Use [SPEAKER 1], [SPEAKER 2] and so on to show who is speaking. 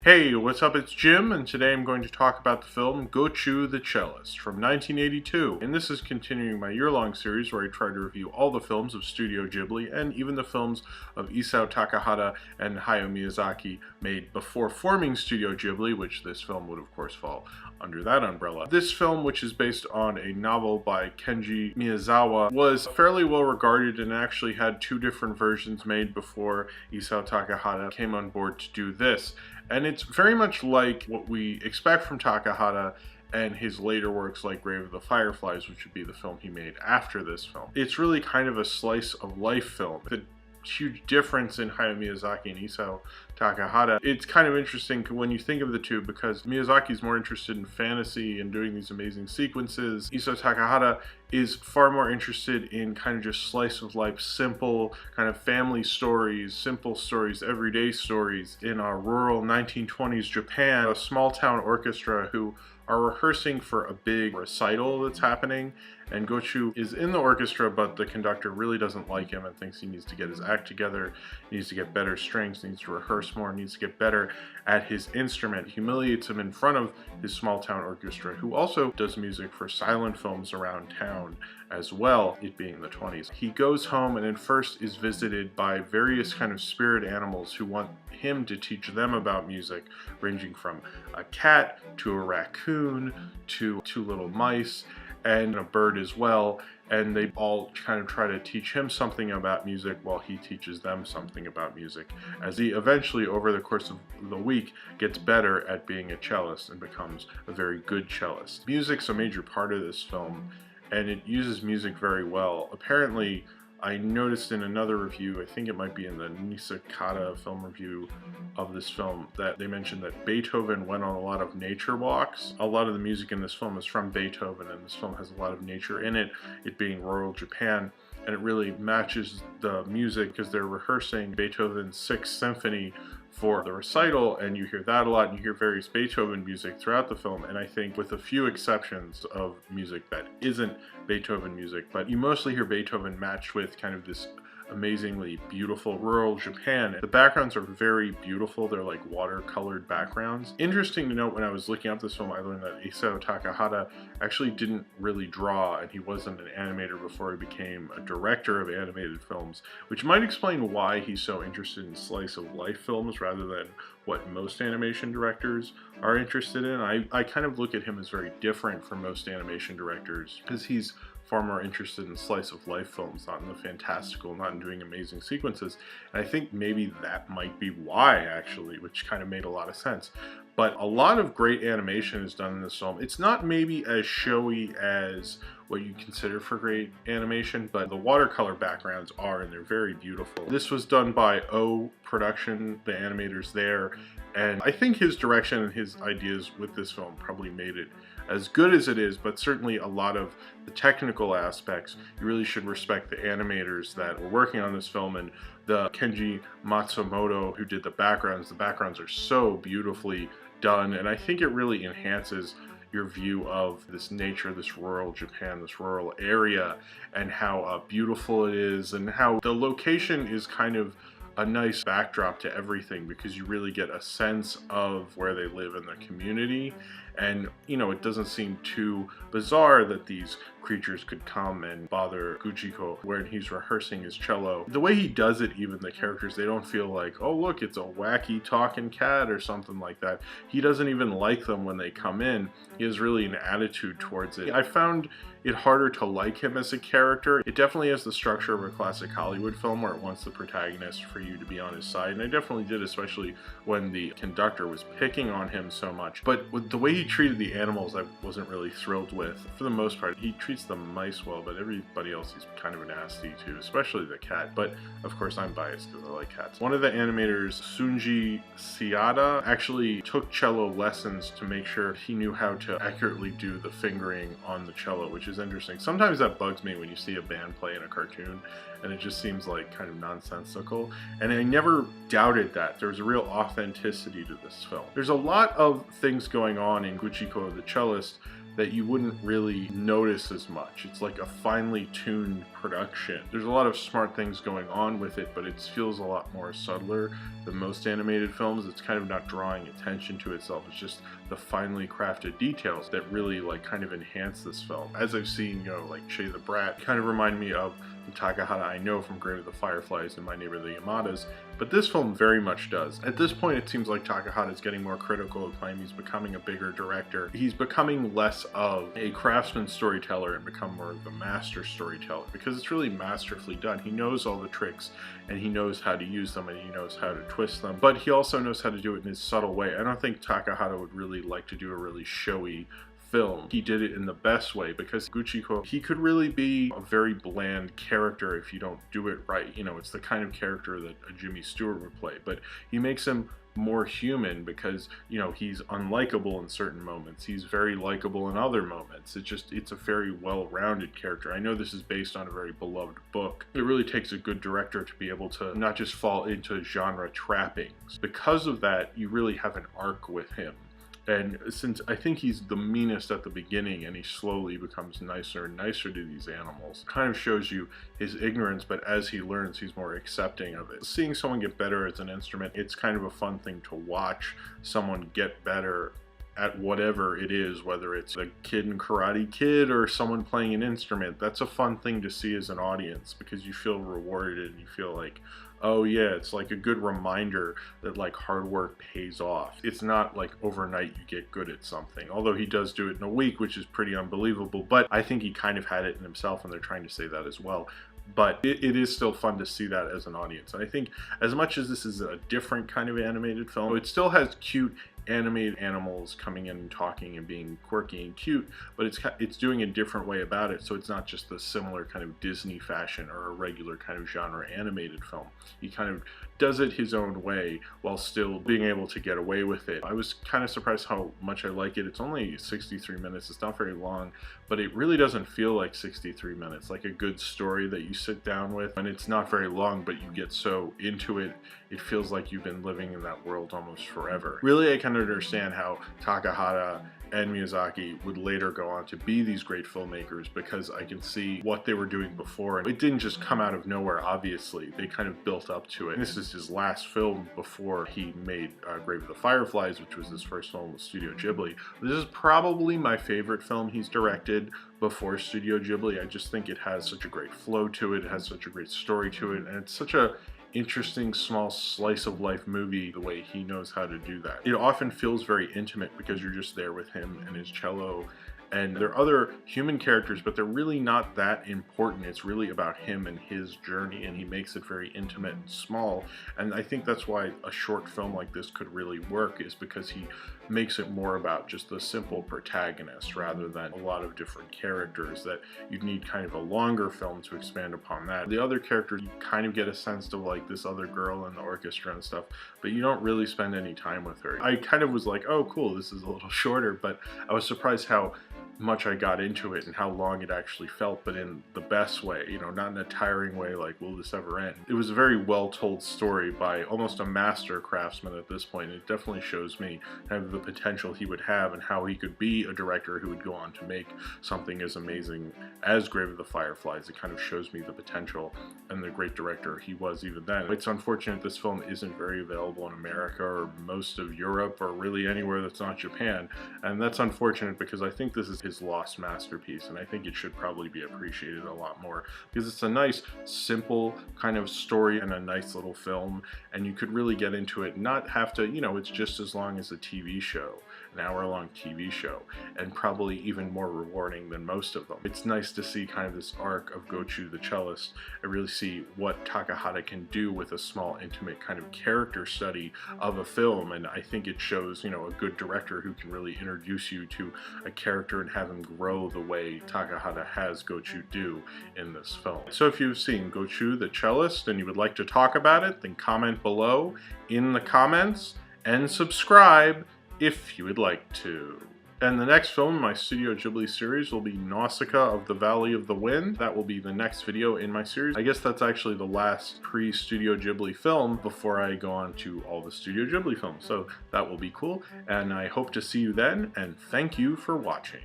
[SPEAKER 1] Hey, what's up? It's Jim, and today I'm going to talk about the film Gauche the Cellist from 1982. And this is continuing my year-long series where I try to review all the films of Studio Ghibli and even the films of Isao Takahata and Hayao Miyazaki made before forming Studio Ghibli, which this film would of course fall under that umbrella. This film, which is based on a novel by Kenji Miyazawa, was fairly well regarded and actually had two different versions made before Isao Takahata came on board to do this. And it's very much like what we expect from Takahata and his later works like Grave of the Fireflies, which would be the film he made after this film. It's really kind of a slice of life film. The huge difference in Hayao Miyazaki and Isao Takahata, it's kind of interesting when you think of the two, because Miyazaki's more interested in fantasy and doing these amazing sequences. Isao Takahata is far more interested in kind of just slice of life, simple kind of family stories, simple stories, everyday stories in a rural 1920s Japan, a small town orchestra who are rehearsing for a big recital that's happening, and Gauche is in the orchestra, but the conductor really doesn't like him and thinks he needs to get his act together, needs to get better strings, needs to rehearse more, needs to get better at his instrument, humiliates him in front of his small town orchestra, who also does music for silent films around town as well, it being the 20s. He goes home and at first is visited by various kind of spirit animals who want him to teach them about music, ranging from a cat to a raccoon to two little mice and a bird as well, and they all kind of try to teach him something about music while he teaches them something about music, as he eventually, over the course of the week, gets better at being a cellist and becomes a very good cellist. Music's a major part of this film, and it uses music very well. Apparently, I noticed in another review, I think it might be in the Nisakata film review of this film, that they mentioned that Beethoven went on a lot of nature walks. A lot of the music in this film is from Beethoven, and this film has a lot of nature in it, it being rural Japan, and it really matches the music because they're rehearsing Beethoven's Sixth Symphony for the recital, and you hear that a lot, and you hear various Beethoven music throughout the film, and I think with a few exceptions of music that isn't Beethoven music, but you mostly hear Beethoven matched with kind of this amazingly beautiful rural Japan. The backgrounds are very beautiful. They're like watercolored backgrounds. Interesting to note, when I was looking up this film, I learned that Isao Takahata actually didn't really draw, and he wasn't an animator before he became a director of animated films, which might explain why he's so interested in slice of life films rather than what most animation directors are interested in. I kind of look at him as very different from most animation directors, because he's far more interested in slice of life films, not in the fantastical, not in doing amazing sequences. And I think maybe that might be why, actually, which kind of made a lot of sense. But a lot of great animation is done in this film. It's not maybe as showy as what you consider for great animation, but the watercolor backgrounds are, and they're very beautiful. This was done by O Production, the animators there, and I think his direction and his ideas with this film probably made it as good as it is, but certainly a lot of the technical aspects, you really should respect the animators that were working on this film, and the Kenji Matsumoto who did the backgrounds. The backgrounds are so beautifully done, and I think it really enhances your view of this nature, this rural Japan, this rural area, and how beautiful it is, and how the location is kind of a nice backdrop to everything, because you really get a sense of where they live in the community. And, you know, it doesn't seem too bizarre that these creatures could come and bother Gujiko when he's rehearsing his cello. The way he does it, even the characters, they don't feel like, oh look, it's a wacky talking cat or something like that. He doesn't even like them when they come in. He has really an attitude towards it. I found it harder to like him as a character. It definitely has the structure of a classic Hollywood film where it wants the protagonist for you to be on his side, and I definitely did, especially when the conductor was picking on him so much. But with the way he treated the animals, I wasn't really thrilled with. For the most part, he treats the mice well, but everybody else he's kind of nasty to, especially the cat. But of course I'm biased because I like cats. One of the animators, Sunji Siada, actually took cello lessons to make sure he knew how to accurately do the fingering on the cello, which is interesting. Sometimes that bugs me when you see a band play in a cartoon and it just seems like kind of nonsensical, and I never doubted that there's a real authenticity to this film. There's a lot of things going on in Gujiko the Cellist that you wouldn't really notice as much. It's like a finely tuned production. There's a lot of smart things going on with it, but it feels a lot more subtler than most animated films. It's kind of not drawing attention to itself. It's just the finely crafted details that really like kind of enhance this film. As I've seen, you know, like Che the Brat kind of remind me of the Takahata I know from Grave of the Fireflies and My Neighbor the Yamadas, but this film very much does. At this point, it seems like Takahata is getting more critical of acclaim. He's becoming a bigger director. He's becoming less of a craftsman storyteller and become more of a master storyteller, because it's really masterfully done. He knows all the tricks and he knows how to use them and he knows how to twist them, but he also knows how to do it in his subtle way. I don't think Takahata would really like to do a really showy film. He did it in the best way, because Guchiko, he could really be a very bland character if you don't do it right. You know, it's the kind of character that a Jimmy Stewart would play, but he makes him more human because, you know, he's unlikable in certain moments. He's very likable in other moments. It's a very well-rounded character. I know this is based on a very beloved book. It really takes a good director to be able to not just fall into genre trappings. Because of that, you really have an arc with him. And since I think he's the meanest at the beginning and he slowly becomes nicer and nicer to these animals, kind of shows you his ignorance, but as he learns, he's more accepting of it. Seeing someone get better as an instrument, it's kind of a fun thing to watch someone get better at whatever it is, whether it's a kid in Karate Kid or someone playing an instrument. That's a fun thing to see as an audience, because you feel rewarded and you feel like, oh yeah, it's like a good reminder that like hard work pays off. It's not like overnight you get good at something, although he does do it in a week, which is pretty unbelievable, but I think he kind of had it in himself and they're trying to say that as well. But it is still fun to see that as an audience. And I think as much as this is a different kind of animated film, it still has cute animated animals coming in and talking and being quirky and cute, but it's doing a different way about it, so it's not just the similar kind of Disney fashion or a regular kind of genre animated film. He kind of does it his own way while still being able to get away with it. I was kind of surprised how much I like it. It's only 63 minutes, it's not very long, but it really doesn't feel like 63 minutes, like a good story that you sit down with, and it's not very long, but you get so into it, it feels like you've been living in that world almost forever. Really, I kind of understand how Takahata and Miyazaki would later go on to be these great filmmakers, because I can see what they were doing before, and it didn't just come out of nowhere. Obviously, they kind of built up to it. This is his last film before he made Grave of the Fireflies, which was his first film with Studio Ghibli. This is probably my favorite film he's directed before Studio Ghibli. I just think it has such a great flow to it, it has such a great story to it, and it's such a interesting small slice of life movie the way he knows how to do that. It often feels very intimate because you're just there with him and his cello, and there are other human characters, but they're really not that important. It's really about him and his journey, and he makes it very intimate and small. And I think that's why a short film like this could really work, is because he makes it more about just the simple protagonist rather than a lot of different characters that you'd need kind of a longer film to expand upon that. The other characters, you kind of get a sense of like this other girl in the orchestra and stuff, but you don't really spend any time with her. I kind of was like, oh cool, this is a little shorter, but I was surprised how much I got into it and how long it actually felt, but in the best way, you know, not in a tiring way like, will this ever end? It was a very well told story by almost a master craftsman at this point. It definitely shows me kind of the potential he would have and how he could be a director who would go on to make something as amazing as Grave of the Fireflies. It kind of shows me the potential and the great director he was even then. It's unfortunate this film isn't very available in America or most of Europe or really anywhere that's not Japan, and that's unfortunate because I think this is his lost masterpiece, and I think it should probably be appreciated a lot more, because it's a nice simple kind of story and a nice little film, and you could really get into it and not have to, you know, it's just as long as a TV show, an hour-long TV show, and probably even more rewarding than most of them. It's nice to see kind of this arc of Gauche the Cellist. I really see what Takahata can do with a small, intimate kind of character study of a film, and I think it shows, you know, a good director who can really introduce you to a character and have him grow the way Takahata has Gauche do in this film. So if you've seen Gauche the Cellist and you would like to talk about it, then comment below in the comments and subscribe if you would like to. And the next film in my Studio Ghibli series will be Nausicaa of the Valley of the Wind. That will be the next video in my series. I guess that's actually the last pre-Studio Ghibli film before I go on to all the Studio Ghibli films. So that will be cool, and I hope to see you then, and thank you for watching.